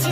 तो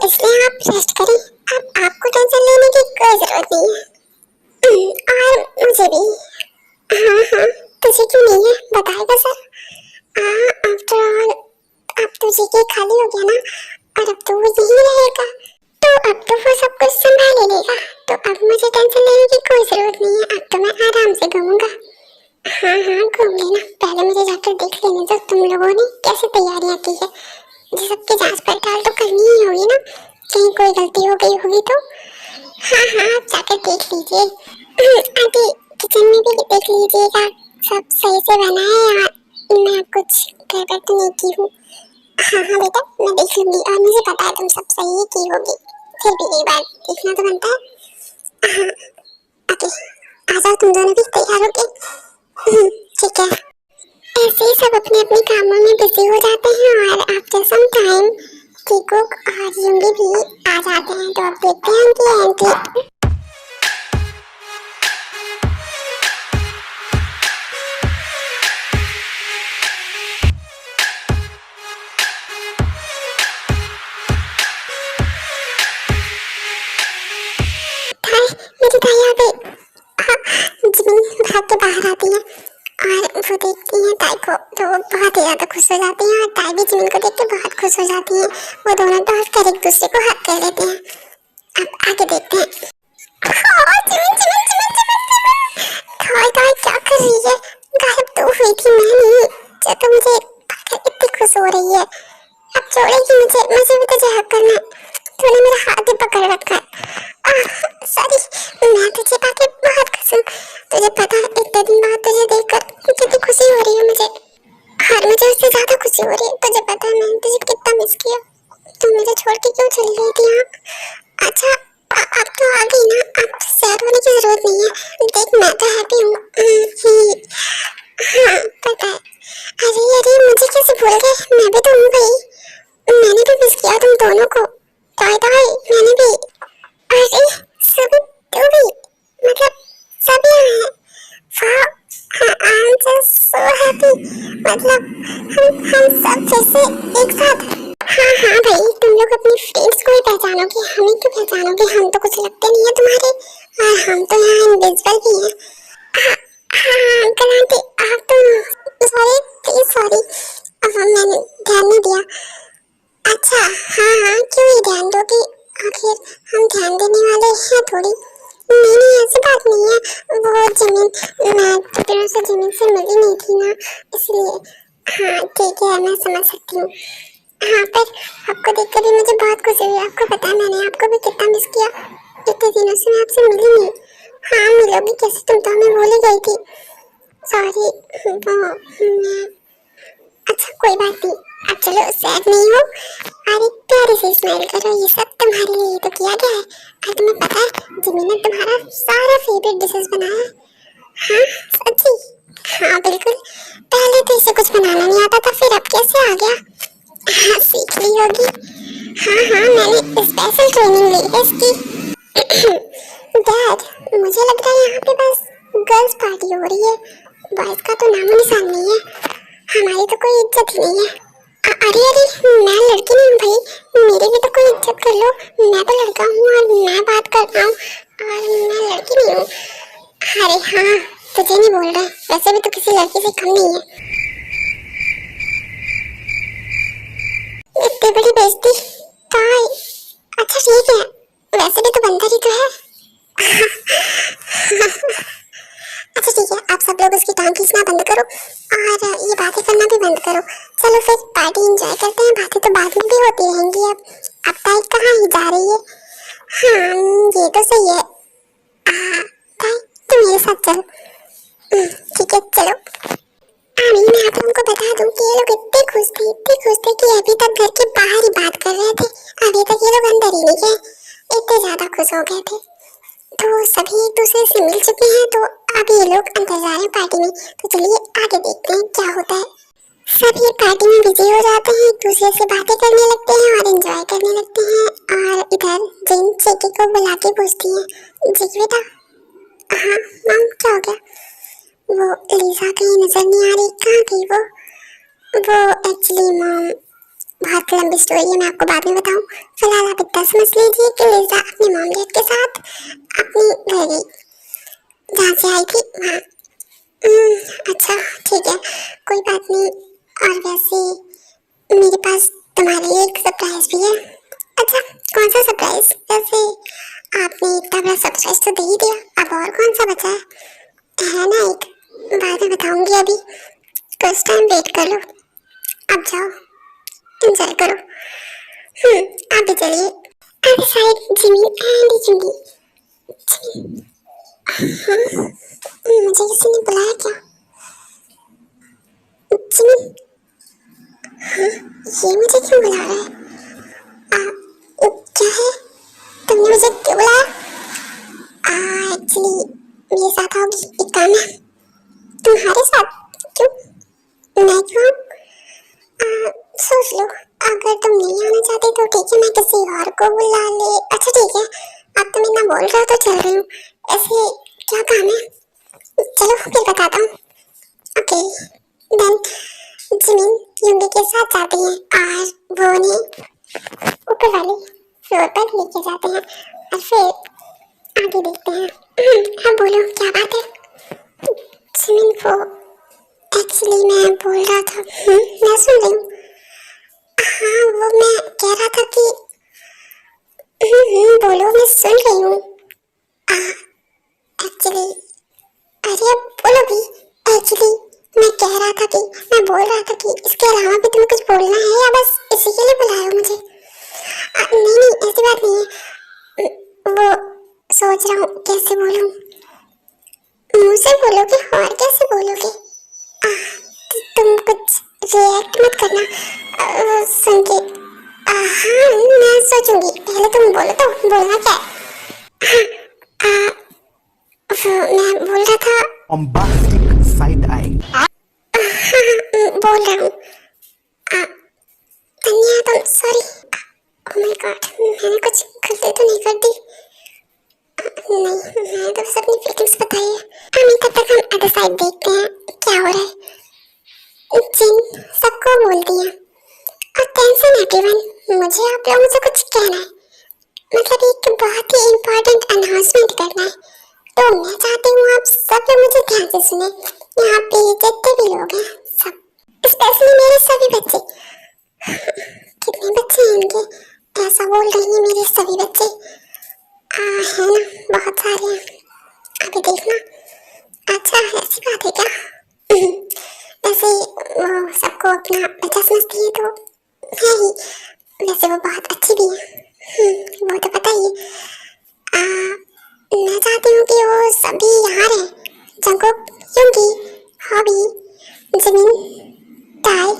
इसलिए आप रेस्ट करें। अब आपको टेंशन लेने की कोई जरूरत नहीं है। और मुझे भी। हाँ हाँ, तुझे क्यों नहीं है बताएगा सर। आफ्टर ऑल अब तुझे के खाली हो गया ना, और अब तो वो यही रहेगा, तो अब तो वो सब कुछ संभाल लेगा। तो अब मुझे टेंशन लेने की कोई जरूरत नहीं है। अब तो मैं आराम से घूमूंगा। हाँ हाँ घूम लेना, पहले मुझे जाकर देख लेने दो तुम लोगों ने कैसे तैयारियां की है। ये सबकी जांच पड़ताल तो करनी ही होगी ना, कहीं कोई गलती हो गई होगी तो। हाँ हाँ जाकर देख लीजिए। आगे किचन में भी देख लीजिएगा सब सही से बना है और मैं कुछ गड़बड़ तो नहीं की हूँ। हाँ हाँ बेटा मैं देख लूंगी, और मुझे पता है तुम सब सही ही की होगी, फिर भी एक बार देखना तो बनता है। हाँ ओके, आ जाओ तुम दोनों भी तैयार होके। ठीक है। ऐसे ही सब अपने अपने कामों में बिजी हो जाते हैं और आफ्टर सम टाइम कीकुक और युंगी भी आ जाते हैं। तो अब देखते हैं उनकी एंट्री। मेरी ताई आ गई। जिमिन भाग के बाहर आती है और वो देखती है ताई को, तो वो बहुत ही ज्यादा खुश हो जाती है और ताई भी जिमिन को देख के बहुत खुश हो जाती है। वो दोनों डॉट कर एक दूसरे को हक कर लेते हैं। अब आगे देखते हैं। Jimin Jimin Jimin Jimin Jimin ताई ताई क्या कर रही है? गायब तो हुई थी मैं नहीं, जो तो मुझे पाकर इतनी खुश हो रही है। अब छोड़ेगी मुझे, मुझे भी तुझे हक करना है। तूने मेरा हाथ ही पकड़ रखा है। सॉरी, मैं तुझे पाके बहुत खुश हूँ। तुझे पता है इतने दिन बाद तुझे देखकर कितनी खुशी हो रही है मुझे, और मुझे उससे ज्यादा खुशी हो रही है। तुझे पता है मैंने तुझे कितना मिस किया। तुम मुझे छोड़ के क्यों चली गई थी यहाँ? अच्छा अब तो आ गई ना, अब सैड होने की जरूरत नहीं है। देख मैं तो हैप्पी हूँ। हाँ पता है। अरे मुझे कैसे भूल गए, मैं भी तो हूँ भाई। मैंने भी मिस किया तुम दोनों को। ताई ताई मैंने भी। अरे सभी तू भी, मतलब सब यहाँ हैं। वाह I am just so happy. मतलब हम सब फिर से एक साथ। हाँ हाँ भाई तुम लोग अपनी फ्रेंड्स को ही पहचानोगे, हमें क्यों पहचानोगे? हम तो कुछ लगते नहीं है तुम्हारे, और हम तो यहाँ इनविजिबल भी हैं। हाँ अंकल आंटी आप तो सॉरी प्लीज सॉरी, मैंने ध्यान नहीं दिया। अच्छा हाँ हाँ क्यों ही ध्यान दोगी, आखिर हम ध्यान देने वाले हैं थोड़ी। नहीं नहीं ऐसी बात नहीं है। वो जमीन मैं तो दिनों से जमीन से मिली नहीं थी ना, इसलिए। हाँ ठीक है मैं समझ सकती हूँ। हाँ पर आपको देखकर भी मुझे बहुत खुशी हुई। आपको पता है मैंने आपको भी कितना मिस किया। इतने दिनों से मैं आपसे मिली नहीं। हाँ मिलोगी कैसे, तुम तो हमें भूल ही गई थी। सॉरी वो अच्छा कोई बात नहीं, अब चलो सैड नहीं हो और एक प्यारी सी स्माइल करो। ये सब तुम्हारे लिए तो किया गया है। और तुम्हें पता है जिमी ने तुम्हारा सारा फेवरेट डिशेस बनाया है। हाँ सच्ची? हाँ बिल्कुल, पहले तो इसे कुछ बनाना नहीं आता था, फिर अब कैसे आ गया? हाँ सीख ली होगी। हाँ हाँ मैंने स्पेशल ट्रेनिंग ली है इसकी। डैड मुझे लग रहा है यहाँ पे बस गर्ल्स पार्टी हो रही है, बॉयज का तो नामो निशान नहीं है। हमारी तो कोई इज्जत ही नहीं है। अरे मैं लड़की नहीं हूँ भाई, मेरी भी तो कोई इज्जत कर लो। मैं तो लड़का हूँ और मैं बात कर रहा हूँ, और मैं लड़की नहीं हूँ। अरे हाँ तुझे नहीं बोल रहा, वैसे भी तो किसी लड़की से कम नहीं है। इतनी बड़ी बेइज्जती ताई। अच्छा ठीक है, वैसे भी तो बंदर ही तो है। अच्छा ठीक है आप सब लोग उसकी नाम खींचना बंद करो और ये बातें करना भी बंद करो। चलो फिर पार्टी एंजॉय करते हैं, बातें तो बाद में भी होती रहेंगी। अब ताई कहाँ ही जा रही है? हाँ ये तो सही है। ताई तू मेरे साथ चल। ठीक है चलो। अभी मैं आप लोगों को बता दूं कि ये लोग इतने खुश थे कि अभी तक घर के बाहर ही बात कर रहे थे। अभी तक ये लोग अंदर ही नहीं गए, इतने ज्यादा खुश हो गए थे। तो सभी एक दूसरे से मिल चुके हैं, तो अब ये लोग अंदर जा रहे हैं पार्टी में। तो चलिए आगे देखते हैं क्या होता है। सभी पार्टी में बिजी हो जाते हैं, एक दूसरे से बातें करने लगते हैं और एंजॉय करने लगते हैं। और इधर जिन चेकी को बुला के पूछती है, चेकी बेटा। हाँ मम क्या हो गया? वो लीजा कहीं नजर नहीं आ रही, कहाँ गई वो एक्चुअली मम बहुत लंबी स्टोरी है, मैं आपको बाद में बताऊं। फिलहाल आप इतना समझ लीजिए कि लीजा अपनी मॉम डैड के साथ अपनी घर गई जहाँ से आई थी वहाँ। अच्छा ठीक है कोई बात नहीं। और वैसे मेरे पास तुम्हारे लिए एक सरप्राइज भी है। अच्छा कौन सा सरप्राइज? वैसे आपने इतना बड़ा सरप्राइज तो दे ही दिया, अब और कौन सा बचा है ना एक, बाद में बताऊंगी, अभी कुछ टाइम वेट कर लो। अब जाओ एंजॉय करो। आप भी चलिए। अरे साइड जिमी एंड चुंगी। मुझे किसी ने बुलाया क्या? जिमी ये मुझे क्यों बुला रहा है? क्या है? तुमने मुझे क्यों बुलाया? एक्चुअली मेरे साथ आओगी, एक काम है। तुम्हारे साथ? क्यों? मैं क्यों? सोच लो, अगर तुम नहीं आना चाहते तो ठीक है, मैं किसी और को बुला ले। अच्छा ठीक है, अब तुम इतना बोल रहे हो तो चल रही हूँ। ऐसे क्या काम है? चलो फिर बताता हूँ। ओके देन जिमिन युंगी के साथ जाते हैं और वो उन्हें ऊपर वाले फ्लोर पर लेके जाते हैं और फिर आगे देखते हैं। हाँ बोलो क्या बात है? जिमिन वो एक्चुअली मैं बोल रहा था। मैं सुन रही हूँ। हाँ वो मैं कह रहा था कि बोलो मैं सुन रही हूँ। एक्चुअली अरे अब बोलो भी। एक्चुअली मैं कह रहा था कि मैं बोल रहा था कि इसके अलावा भी तुम्हें कुछ बोलना है या बस इसी के लिए बुलाया हो मुझे? नहीं ऐसी बात नहीं है, वो सोच रहा हूँ कैसे बोलूँ। मुंह से बोलोगे और कैसे बोलोगे? तुम कुछ रिएक्ट मत करना सुन के। हाँ मैं सोचूंगी, पहले तुम बोलो तो बोलना क्या है? मैं बोल रहा था bombastic side eye. बोल रहा हूँ। अन्या तुम सॉरी। ओह माय गॉड मैंने कुछ गलती तो नहीं कर दी? नहीं मैंने तो बस अपनी फीलिंग्स बताई है। अभी तब तक हम अदर साइड देखते हैं क्या हो रहा है। जिन सबको बोल दिया। अटेंशन एवरीवन, मुझे आप लोगों से कुछ कहना है, मतलब एक बहुत ही इम्पोर्टेंट अनाउंसमेंट करना है। तो मैं चाहती हूँ आप सब लोग मुझे ध्यान से सुने। यहाँ पे जितने भी लोग हैं सब, स्पेशली मेरे सभी बच्चे। कितने बच्चे हैं इनके? ऐसा बोल रही हैं मेरे सभी बच्चे। है ना, बहुत सारे हैं। अभी देखना। अच्छा ऐसी बात है क्या? वैसे वो सबको अपना बच्चा समझती है तो है ही, वैसे वो बहुत अच्छी भी है। वो तो पता ही है। मैं चाहती हूँ कि वो सभी यहाँ रहे। जंगकुक, युंगी, हॉबी, जिमिन, टाई,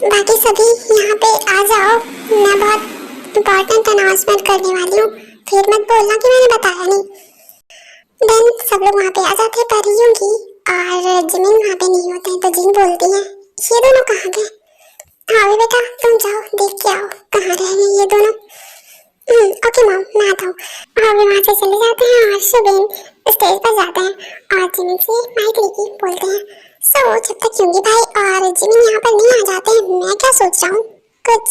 बाकी सभी यहाँ पे आ जाओ। मैं बहुत इम्पोर्टेंट अनाउंसमेंट करने वाली हूँ, फिर मत बोलना कि मैंने बताया नहीं। देन सब लोग वहाँ पे आ जाते हैं, पर युंगी और जिमिन वहाँ पे नहीं होते हैं तो जिन बोलती है ये दोनों कहाँ गए? हाँ बेटा तुम जाओ देख के आओ कहाँ रह गए ये दोनों। ओके मॉम मैं आता हूँ। और वे वहाँ से चले जाते हैं और शुबिन स्टेज पर जाते हैं और जिमिन से माइक लेके बोलते हैं सो जब तक युंगी भाई और जिमिन यहाँ पर नहीं आ जाते हैं, मैं क्या सोच रहा हूँ कुछ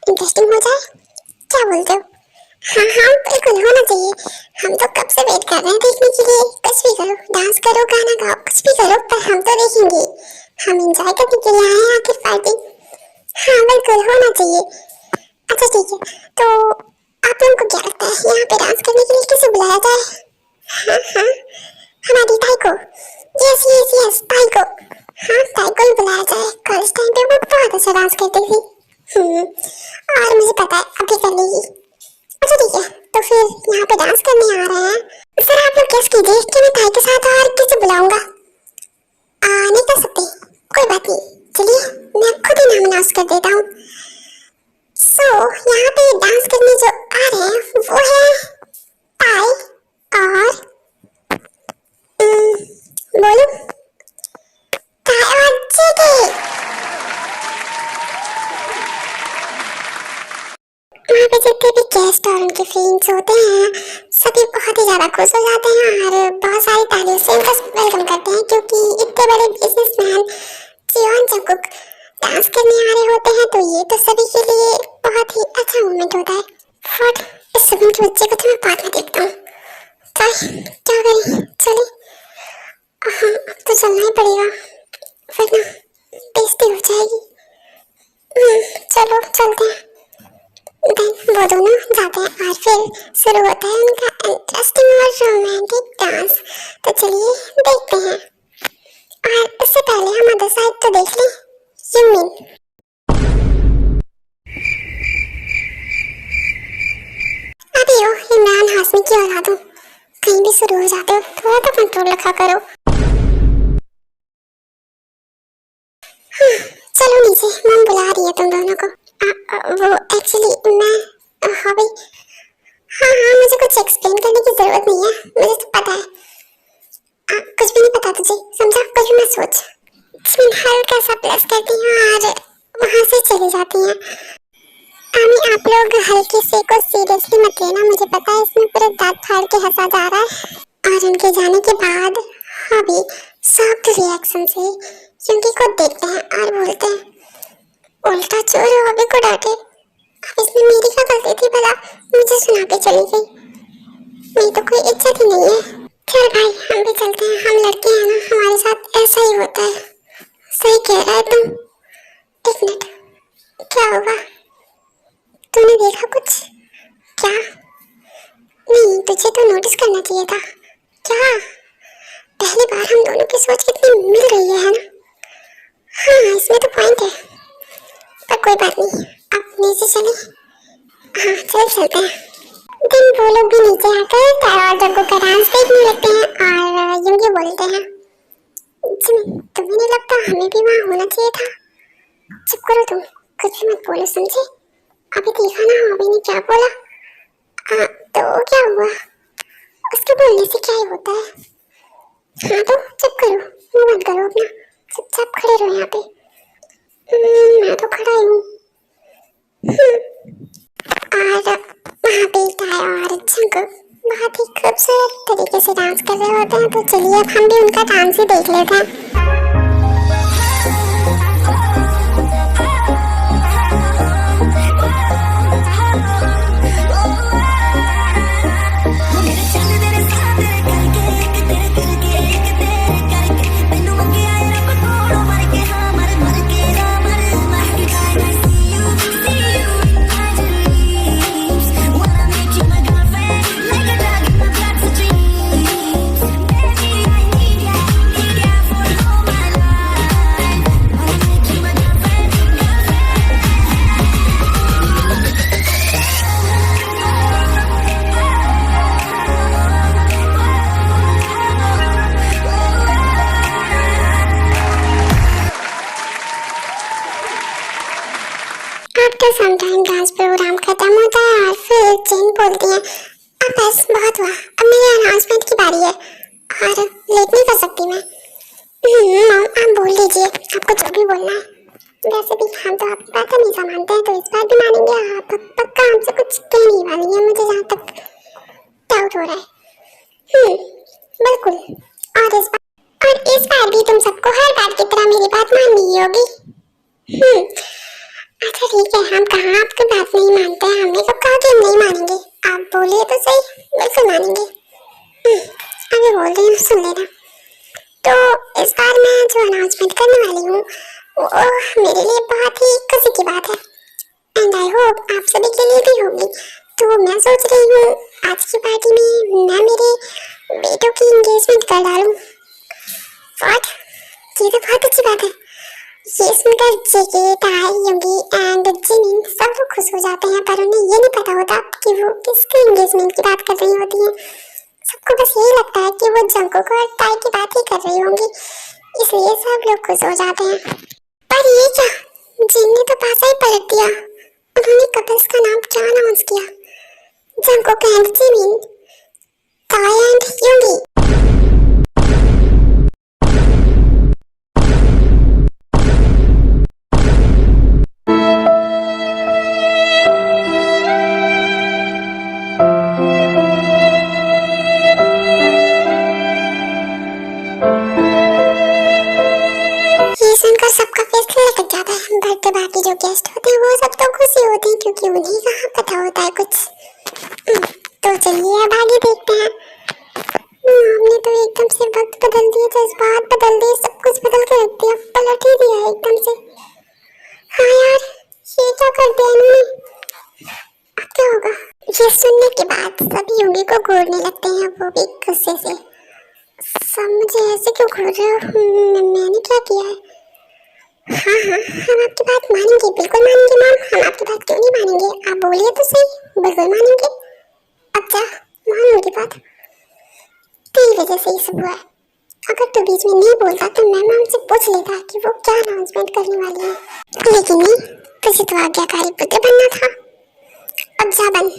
इंटरेस्टिंग हो जाए, क्या बोलते हो? हाँ बिल्कुल होना चाहिए। हम तो कब से वेट कर रहे हैं देखने के लिए। कुछ भी करो, डांस करो, गाना गाओ, कुछ भी करो, पर हम तो देखेंगे। हम एंजॉय करने के लिए आए हैं आखिर पार्टी। हाँ बिल्कुल होना चाहिए। अच्छा ठीक है, तो आप लोगों को क्या लगता है यहाँ पे डांस करने के लिए किसे बुलाया जाए? हाँ हमारी ताई को। यस यस यस, ताई को। हाँ, ताई को ही बुलाया जाए। कॉलेज टाइम पे वो बहुत अच्छा डांस करती थी। और मुझे पता है अभी कर लेगी। अच्छा ठीक है, तो फिर यहाँ पे डांस करने आ रहे हैं। सर आप लोग गेस कीजिए कि मैं ताई के साथ और किसे बुलाऊंगा। नहीं कर सकते, कोई बात नहीं। चलिए मैं खुद ही नाम अनाउंस कर देता हूँ। सो यहाँ पे डांस करने जो आ रहे हैं वो है ताई और बोलो, ताई और जेके। वहाँ पे जितने भी गेस्ट और उनके फ्रेंड्स होते हैं सभी बहुत ही ज्यादा खुश हो जाते हैं और बहुत सारी तालियों से उनका वेलकम करते हैं, क्योंकि इतने बड़े बिजनेसमैन जियोन जंगकुक डांस करने आ रहे होते हैं। तो ये तो सभी के लिए बहुत ही अच्छा मोमेंट होता है। फट, इस सुगम के बच्चे को तो मैं बाद में देखता हूँ। क्या करें, चले। हाँ, अब तो चलना ही पड़ेगा वरना बेइज्जती हो जाएगी। चलो चलते हैं। देन वो दोनों जाते हैं और फिर शुरू होता है उनका इंटरेस्टिंग और रोमांटिक डांस। तो चलिए देखते हैं। और उससे पहले हम अदर साइड तो देख लें। यूमिन, अबे ओ इमरान हाशमी की औलाद हो, कहीं भी शुरू हो जाते हो, थोड़ा तो कंट्रोल रखा करो। हाँ, चलो नीचे, मम बुला रही है तुम दोनों को। वो एक्चुअली मैं हाँ भाई, हाँ मुझे कुछ एक्सप्लेन करने की जरूरत नहीं है, मुझे तो पता है। कुछ भी नहीं पता तुझे, समझा? कुछ भी मत सोच। जिमिन हल्का सा प्लस करती है और वहाँ से चली जाती है। आप लोग हल्के से को सीरियसली मत लेना, मुझे पता है इसमें पूरे दांत फाड़ के हंसा जा रहा है। और उनके जाने के बाद हबी सॉफ्ट रिएक्शन से युंगी को देखते हैं और बोलते हैं, उल्टा चोर हबी को डांटे। अब इसमें मेरी क्या गलती थी भला, मुझे सुना के चली गई। मेरी तो कोई इज्जत ही नहीं है। चल भाई हम भी चलते हैं, हम लड़के हैं ना, हमारे साथ ऐसा ही होता है। सही कह रहा है तुम। एक मिनट, क्या होगा? तूने देखा कुछ? क्या? नहीं, तुझे तो नोटिस करना चाहिए था। क्या? पहली बार हम दोनों की सोच कितनी मिल रही है ना? हाँ इसमें तो पॉइंट है, पर कोई बात नहीं, अब नीचे चले। हाँ चल चलते हैं। दिन वो लोग भी नीचे आकर तारा और जग्गू का डांस देखने लगते हैं और युंगी बोलते हैं, जिमिन तुम्हें नहीं लगता हमें भी वहाँ होना चाहिए था? चुप करो तुम, कुछ भी मत बोलो, समझे? अभी देखा ना हॉबी ने क्या बोला। तो क्या हुआ? उसके बोलने से क्या ही होता है। हाँ तो चुप करो, मुंह बंद करो अपना, चुपचाप खड़े रहो यहाँ पे। मैं तो खड़ा ही हूँ। और वहाँ पे ताया और जंगकुक बहुत ही खूबसूरत तरीके से डांस कर रहे होते हैं। तो चलिए अब हम भी उनका डांस ही देख लेते हैं। After some time dance program खत्म होता है और फिर जेन बोलती है, अब बस बहुत हुआ, अब मेरे अनाउंसमेंट की बारी है और लेट नहीं कर सकती मैं। मॉम आप बोल लीजिए, आपको जो भी बोलना है। वैसे भी हम तो आपकी बात हमेशा मानते हैं, तो इस बार भी मानेंगे। आप पक्का हमसे कुछ कह नहीं वाली है, मुझे जहाँ तक डाउट हो रहा है। बिल्कुल। और इस बार भी तुम सबको हर बार की तरह मेरी बात माननी ही होगी। अच्छा ठीक है, हम कहाँ आपकी बात नहीं मानते हैं, हमने कब कहा कि हम नहीं मानेंगे। आप बोलिए तो सही, बिल्कुल मानेंगे। अभी बोल रही हूँ, सुन लेना। तो इस बार मैं जो अनाउंसमेंट करने वाली हूँ वो मेरे लिए बहुत ही खुशी की बात है एंड आई होप आप सभी के लिए भी होगी। तो मैं सोच रही हूँ आज की पार्टी में मैं मेरे बेटों की एंगेजमेंट कर डालूं। व्हाट, ये तो बहुत अच्छी बात है। ये सुनकर जेके, ताई, योगी एंड जिमिन सब लोग खुश हो जाते हैं, पर उन्हें ये नहीं पता होता कि वो किसके एंगेजमेंट की बात कर रही होती है। सबको बस यही लगता है कि वो जंकुक और ताई की बात ही कर रही होंगी, इसलिए सब लोग खुश हो जाते हैं। पर ये क्या, जिन ने तो पासा ही पलट दिया। उन्होंने कपल्स का नाम क्या अनाउंस किया? जंकुक एंड जिमिन, ताई एंड योगी। ये सुनकर सबका फेस लटक जाता है, बट बाकी जो गेस्ट होते हैं वो सब तो खुशी होते हैं, क्योंकि उन्हें कहाँ पता होता है कुछ। तो चलिए अब आगे देखते हैं। हमने तो एकदम से वक्त बदल दिया, जज्बात बदल दिए, सब कुछ बदल के रख दिया, पलट ही दिया एकदम से। हाँ यार, ये क्या कर दिया इन्होंने? अब क्या होगा? ये सुनने के बाद सभी योगी को घूरने लगते हैं, वो भी गुस्से से। सब मुझे ऐसे क्यों घूर रहे हो? मैंने क्या किया है? हाँ हाँ, हम आपकी बात मानेंगे, बिल्कुल मानेंगे मैम। हम आपकी बात क्यों नहीं मानेंगे? आप बोलिए तो सही, बिल्कुल मानेंगे। अब जा, मान उनकी बात। तेरी वजह से ये सब हुआ है। अगर तू बीच में नहीं बोलता तो मैं मैम से पूछ लेता कि वो क्या अनाउंसमेंट करने वाली है, लेकिन नहीं, तुझे तो आज्ञाकारी पुत्र बनना था। अब जा बन।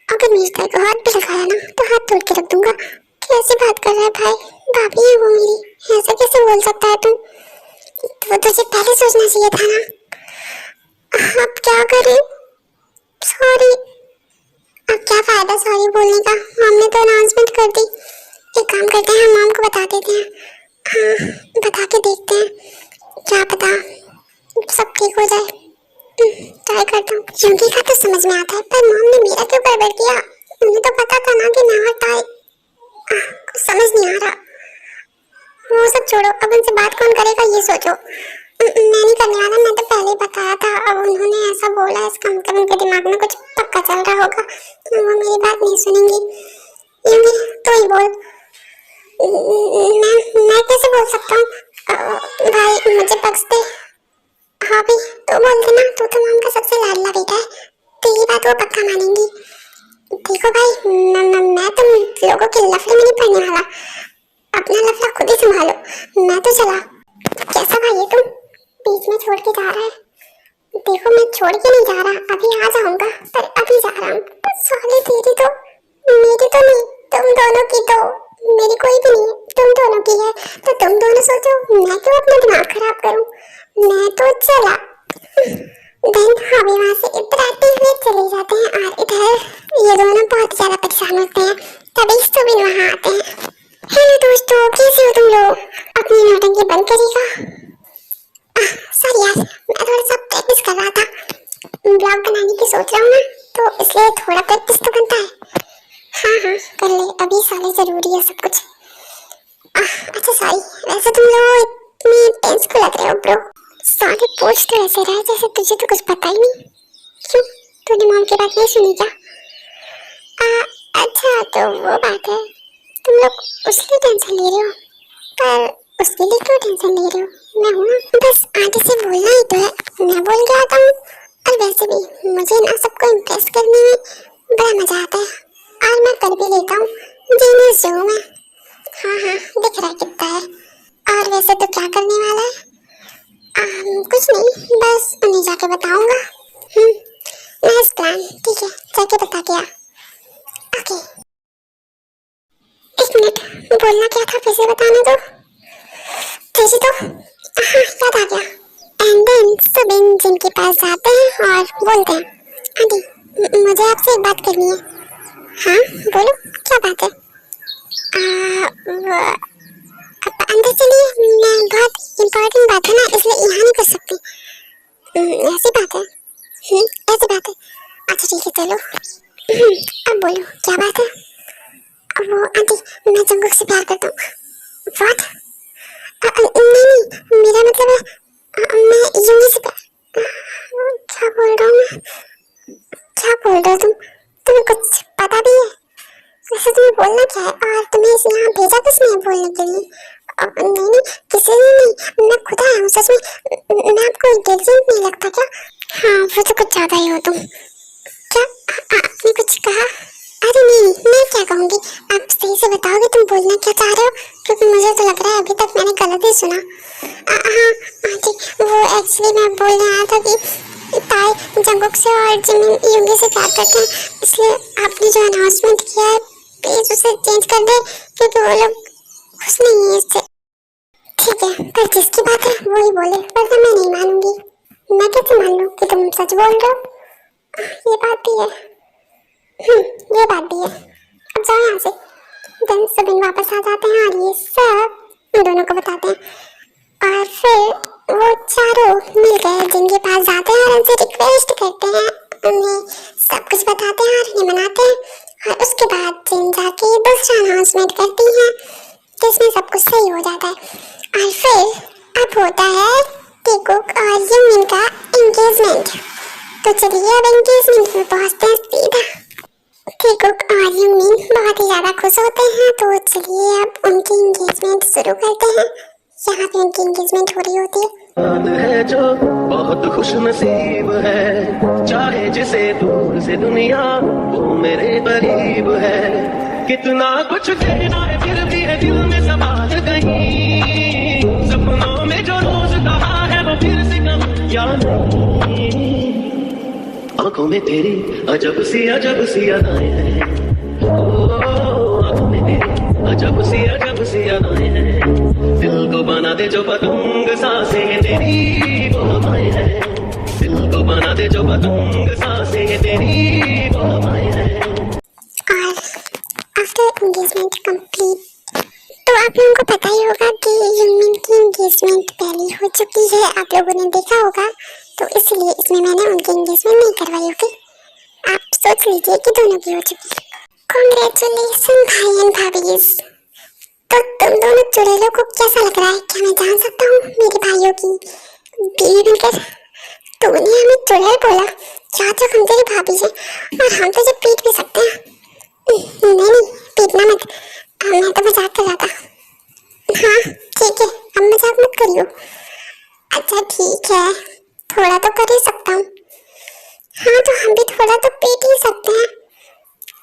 अगर मेरे ताई को हाथ भी लगाया ना तो हाथ तोड़ के रख दूंगा। कैसे बात कर रहा है भाई? भाभी है वो मेरी, ऐसा कैसे बोल सकता है तू? तो तुझे पहले सोचना चाहिए था ना। अब क्या करें? सॉरी। अब क्या फायदा सॉरी बोलने का? हमने तो अनाउंसमेंट कर दी। एक काम करते हैं, हम मॉम को बता देते हैं। हाँ, बता के देखते हैं, क्या पता सब ठीक हो जाए। ट्राई करता हूँ। योगी का तो समझ में आता है, पर मॉम ने मेरा क्यों गड़बड़ किया? उन्हें तो पता था ना कि मैं और ताई। कुछ समझ नहीं आ रहा। वो सब छोड़ो, अब उनसे बात कौन करेगा ये सोचो। मैं नहीं करने वाला, मैं तो पहले ही बताया था। अब उन्होंने ऐसा बोला, इसका मतलब उनके दिमाग में कुछ पक्का चल रहा होगा, वो मेरी बात नहीं सुनेंगी। योगी तो ही बोल। मैं कैसे बोल सकता हूँ? भाई मुझे बख्श दे। हाँ भी तो बोल देना, तू तो मॉम का सबसे लाडला बेटा है, तेरी बात वो पक्का मानेंगी। देखो भाई, मैं तुम लोगों के लफड़े में नहीं पड़ने वाला। अपना लफड़ा खुद ही संभालो, मैं तो चला। कैसा भाई है तुम, बीच में छोड़ के जा रहा है? देखो मैं छोड़ के नहीं जा रहा, अभी आ जाऊंगा, पर अभी जा रहा हूँ। साले तेरी तो, मेरी तो नहीं, तुम दोनों की तो। मेरी कोई भी नहीं है, तुम दोनों की है। तो तुम दोनों सोचो, मैं क्यों अपना दिमाग खराब करूं? मैं तो चला। देन हमें वहाँ से इतराते हुए चले जाते हैं, और इधर ये दोनों बहुत ज्यादा परेशान होते हैं। तभी सुबिन वहाँ आते हैं। हेलो दोस्तों, कैसे हो तुम लोग? अपनी नौटंकी बंद करिएगा। सॉरी यार, मैं थोड़ा सा प्रैक्टिस कर रहा था। ब्लॉग बनाने की सोच रहा हूँ ना, तो इसलिए थोड़ा प्रैक्टिस तो बनता है। हाँ हाँ कर ले, अभी साले जरूरी है सब कुछ। अच्छा सॉरी, वैसे तुम लोग इतनी टेंस क्यों लग रहे हो ब्रो? साले पूछ तो ऐसे रहा है जैसे तुझे तो कुछ पता ही नहीं। क्यों, तूने मॉम की बात नहीं सुनी क्या? अच्छा तो वो बात है, तुम लोग उसकी टेंशन ले रहे हो, पर उसके लिए क्यों टेंशन ले रहे हो? मैं हूँ ना, बस आगे से बोलना ही तो है। मैं बोल के आता हूँ, और वैसे भी मुझे ना सबको इम्प्रेस करने में बड़ा मजा आता है, और मैं कर भी लेता हूँ, जीनियस जो हूँ मैं। हाँ हाँ दिख रहा है कितना है। और वैसे तो क्या करने वाला है? कुछ नहीं, बस उन्हें जाके बताऊंगा। नाइस प्लान, ठीक है, जाके बता के आ। ओके, एक मिनट, बोलना क्या था फिर से बताने दो। तुझे तो हाँ याद आ गया। एंड देन सुबिन जिनके पास जाते हैं और बोलते हैं, आंटी मुझे आपसे एक बात करनी है। हाँ बोलो, क्या बात है? आप अंदर चलिए, मैं बहुत इम्पोर्टेंट बात है ना, इसलिए यहाँ नहीं कर सकती। ऐसी बात है? ऐसी बात है। अच्छा ठीक है चलो। अब बोलो क्या बात है? वो आंटी, मैं जंगुक से प्यार करता हूँ। व्हाट? नहीं, मेरा मतलब है मैं यूनी से क्या बोल रहा हूँ मैं? क्या बोल रहे हो तुम? तुम्हें कुछ पता भी है? वैसे तुम्हें बोलना क्या है? और भेजा किसने है बोलने के लिए? नहीं नहीं, किसी ने नहीं, मैं खुद आया हूँ सच में। मैं आपको इंटेलिजेंट नहीं लगता क्या? हाँ वो तो कुछ ज्यादा ही हो तुम। क्या आपने कुछ कहा? अरे नहीं, मैं क्या कहूँगी, आप सही से बताओगे तुम बोलना क्या चाह रहे हो, क्योंकि मुझे तो लग रहा है अभी तक मैंने गलत ही सुना। हाँ आंटी, वो एक्चुअली मैं बोलने आया था कि ताई जंगुक से और जिमिन युंगी से प्यार करते हैं, इसलिए आपने जो अनाउंसमेंट किया है प्लीज उसे चेंज कर दे, क्योंकि वो लोग खुश नहीं है इससे। ठीक है, पर जिसकी बात है वही बोले, वरना मैं नहीं मानूंगी। मैं कैसे मान लूं कि तुम सच बोल रहे हो? ये बात भी है। ये बात भी है। अब जाओ यहाँ से। देन सुबिन वापस आ जाते हैं और ये सब उन दोनों को बताते हैं, और फिर वो चारों मिल गए जिनके पास जाते हैं और उनसे रिक्वेस्ट करते हैं, उन्हें सब कुछ बताते हैं और उन्हें मनाते हैं, और उसके बाद जिन जाके दूसरा अनाउंसमेंट करती हैं जिसमें सब कुछ सही हो जाता है। और फिर अब होता है टीकुक और यंगमिन का एंगेजमेंट। तो चलिए अब एंगेजमेंट में पहुंचते हैं सीधा। टीकुक और यंगमिन बहुत ही ज्यादा खुश होते हैं, तो चलिए अब उनकी एंगेजमेंट शुरू करते हैं। यहाँ पे उनकी एंगेजमेंट हो रही होती है जो बहुत खुश नसीब है, चाहे जिसे दूर से दुनिया वो मेरे करीब है। कितना कुछ कहना है फिर भी है दिल में सवाल कहीं, सपनों में जो रोज कहा है वो फिर से कम या नहीं। आंखों में तेरी अजब सी अदाएं हैं, आंखों में तेरी अजब सी अदाएं हैं। दिल को बना दे जो पतंग सांसें तेरी वो हवाएं हैं, दिल को बना दे जो पतंग सांसें तेरी वो हवाएं हैं। और आफ्टर एंगेजमेंट कंप्लीट, तो आप लोगों को पता ही होगा कि यंगमिन की एंगेजमेंट पहले हो चुकी है, आप लोगों ने देखा होगा, तो इसलिए इसमें मैंने उनकी एंगेजमेंट नहीं करवाई होगी। आप सोच लीजिए कि दोनों की हो चुकी है। कांग्रेचुलेशन भाई एंड भाभीज। तो तुम दोनों चुड़ैलों को कैसा लग रहा है? क्या मैं जान सकता हूँ मेरे भाइयों की बीवी बनकर? तूने हमें चुड़ैल बोला, क्या तक हम तेरी भाभी हैं और हम तुझे पीट भी सकते हैं। नहीं नहीं, पीटना मत, मैं तो मजाक कर रहा था। हाँ ठीक है, अब मजाक मत करियो। अच्छा ठीक है, थोड़ा तो कर ही सकता हूँ। हाँ तो हम भी थोड़ा तो पीट ही सकते हैं।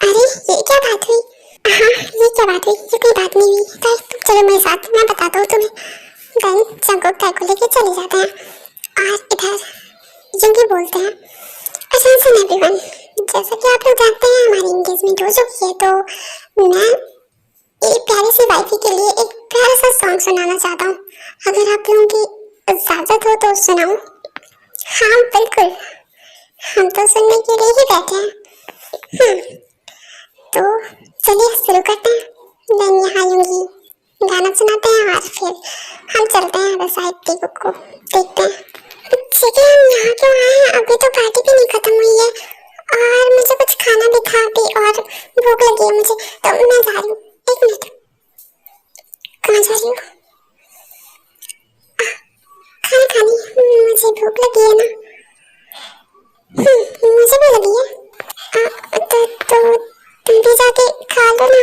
अरे ये क्या बात हुई? हाँ ये क्या बात हुई? ये कोई बात नहीं हुई। तो तुम चलो मेरे साथ, मैं बताता हूँ तुम्हें। देन जंगुक ताई को लेके चले जाते हैं और इधर युंगी बोलते हैं, अटेंशन एवरीवन, जैसा कि आप लोग जानते हैं हमारी एंगेजमेंट हो चुकी है, तो मैं एक प्यारी सी वाइफी के लिए एक प्यारा सा सॉन्ग सुनाना चाहता हूँ। अगर आप लोगों की इजाजत हो तो सुनाऊं? हाँ बिल्कुल, हम तो सुनने के लिए ही बैठे हैं। तो चलिए शुरू करते हैं। देन यहाँ युंगी गाना सुनाते हैं और फिर हम चलते हैं अदर साइड टीकुक को देखते हैं। ठीक है, हम यहाँ क्यों आए हैं? अभी तो पार्टी भी नहीं खत्म हुई है और मुझे कुछ खाना भी था अभी और भूख लगी है मुझे, तो मैं जा रही हूँ। एक मिनट, कहाँ जा रही हो? खाना खाने, मुझे भूख लगी है ना। मुझे भी लगी है। तो तुम भी जाके खा लो ना।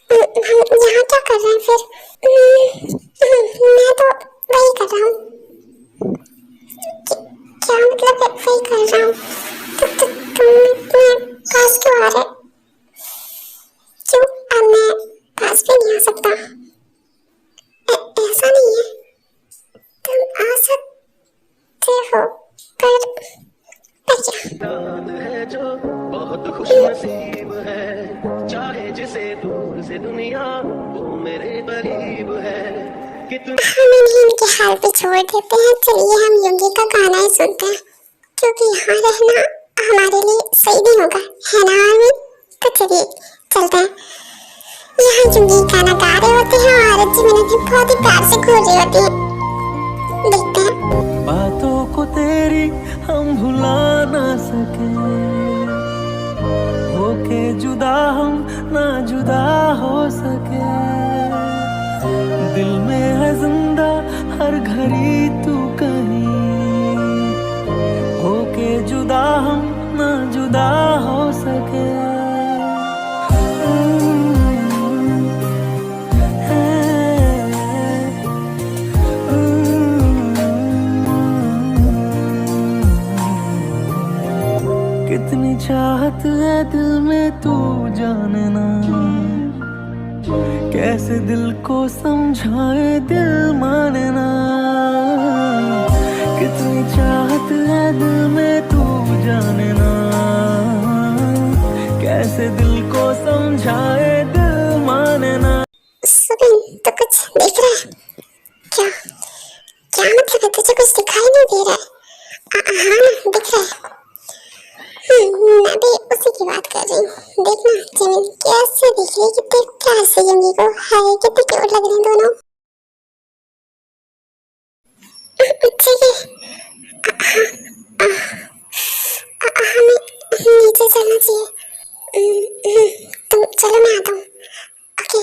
हम यहाँ क्या कर रहे हैं फिर? मैं तो वही कर रहा हूँ। क्या मतलब वही कर रहा हूँ? तो तुम मेरे पास क्यों आ रहे? क्यों? अब मैं पास भी नहीं आ सकता। ऐसा नहीं है, तुम आ सकते हो, पर क्या? है जो बहुत खुश नसीब है, चाहे जिसे दूर से दुनिया वो मेरे करीब है। हम इनके हाल पे छोड़ देते हैं। चलिए हम युंगी का गाना ही सुनते हैं, क्योंकि यहाँ रहना हमारे लिए सही नहीं होगा, है ना आर्मी? तो चलिए चलते हैं। यहाँ युंगी गाना गा रहे होते हैं और जिमिन बहुत ही प्यार से घूर रही होती है। देखते हैं। बातों को तेरी हम भुला ना सके, होके जुदा हम ना जुदा हो सके। दिल में है जिंदा हर घड़ी तू कहीं, होके जुदा हम ना जुदा हो सके। चाहत है दिल में तू जाने ना, कैसे दिल को समझाए दिल माने ना। कितनी चाहत है दिल में तू जाने ना, कैसे दिल को समझाए दिल माने ना। सुबिन तो कुछ देख रहा है क्या? क्या मतलब है, तुझे कुछ दिखाई नहीं दे रहा है? हाँ ना, दिख रहा है। मैं भी उसी की बात कर रही हूँ। देखना जिमिन कैसे दिख रही है, कितने प्यार से जिमी को, हाय कितने क्यूट लग रहे हैं दोनों। चलिए हमें नीचे चलना चाहिए। तुम चलो, मैं आता हूँ। ओके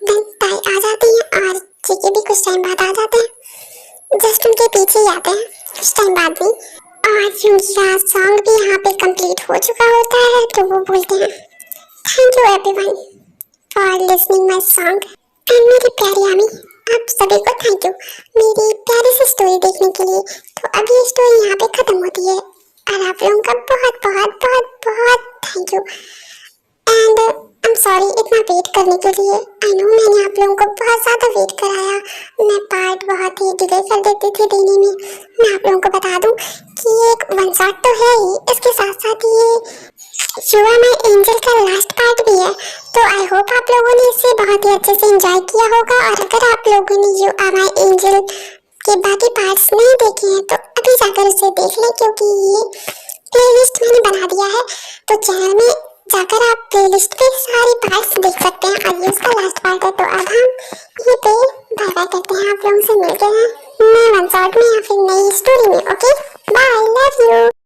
देन ताई आ जाती है और जीके भी कुछ टाइम बाद आ जाते हैं। जस्ट उनके पीछे ही आते हैं कुछ टाइम बाद भी। और उनका सॉन्ग भी यहाँ पे कंप्लीट हो चुका होता है, तो वो बोलते हैं thank you everyone for listening my song. And मेरी प्यारी आमी, आप सभी को थैंक यू मेरी प्यारी सी स्टोरी देखने के लिए। तो अब ये स्टोरी यहाँ पे खत्म होती है और आप लोगों का बहुत बहुत बहुत बहुत thank you. And I am sorry इतना वेट करने के लिए। आई नो मैंने आप लोगों को बहुत ज़्यादा वेट कराया, मैं पार्ट बहुत ही डिले कर देती थी देने में। मैं आप लोगों को बता दूं कि एक वन शॉट तो है ही, इसके साथ साथ ये यू आर माय एंजल का लास्ट पार्ट भी है। तो आई होप आप लोगों ने इसे बहुत ही अच्छे से एंजॉय किया होगा। और अगर आप लोगों ने यू आर माय एंजल के बाकी पार्ट्स नहीं देखे हैं तो अभी जाकर उसे देख लें, क्योंकि ये प्लेलिस्ट मैंने बना दिया है। तो चैनल में जाकर आप प्लेलिस्ट पे सारे पार्ट्स देख सकते हैं और ये उसका लास्ट पार्ट है। तो अब हम ये पे बाय बाय करते हैं, आप लोगों से मिलते हैं नए वन शॉट में या फिर नई स्टोरी में। Okay bye, love you.